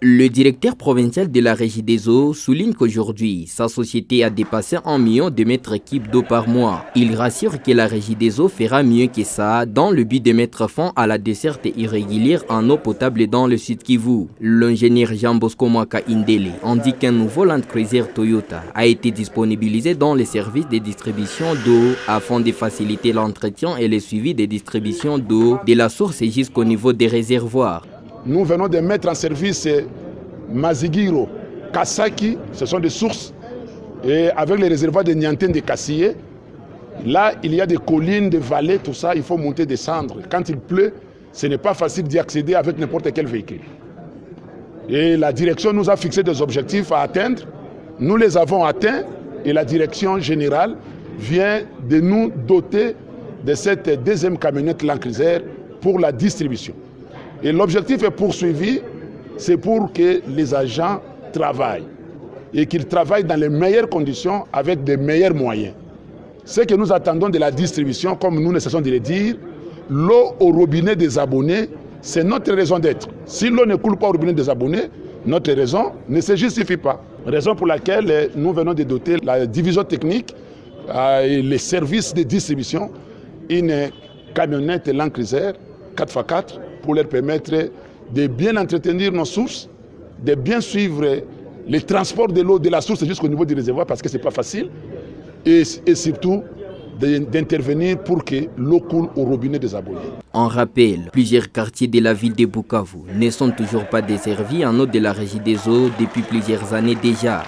Le directeur provincial de la Régie des eaux souligne qu'aujourd'hui, sa société a dépassé 1 million de mètres cubes d'eau par mois. Il rassure que la Régie des eaux fera mieux que ça dans le but de mettre fin à la desserte irrégulière en eau potable dans le Sud Kivu. L'ingénieur Jean Bosco Mwaka Indele indique qu'un nouveau Land Cruiser Toyota a été disponibilisé dans les services de distribution d'eau afin de faciliter l'entretien et le suivi des distributions d'eau de la source jusqu'au niveau des réservoirs. Nous venons de mettre en service Mazigiro, Kasaki, ce sont des sources, et avec les réservoirs de Niantène de Kassié, là il y a des collines, des vallées, tout ça, il faut monter, descendre. Quand il pleut, ce n'est pas facile d'y accéder avec n'importe quel véhicule. Et la direction nous a fixé des objectifs à atteindre, nous les avons atteints, et la direction générale vient de nous doter de cette deuxième camionnette Land Cruiser pour la distribution. Et l'objectif est poursuivi, c'est pour que les agents travaillent et qu'ils travaillent dans les meilleures conditions avec des meilleurs moyens. Ce que nous attendons de la distribution, comme nous ne cessons de le dire, l'eau au robinet des abonnés, c'est notre raison d'être. Si l'eau ne coule pas au robinet des abonnés, notre raison ne se justifie pas. Raison pour laquelle nous venons de doter la division technique et les services de distribution une camionnette Land Cruiser 4x4 pour leur permettre de bien entretenir nos sources, de bien suivre les transports de l'eau de la source jusqu'au niveau du réservoir parce que ce n'est pas facile, et surtout d'intervenir pour que l'eau coule au robinet des abonnés. En rappel, plusieurs quartiers de la ville de Bukavu ne sont toujours pas desservis en eau de la Régie des eaux depuis plusieurs années déjà.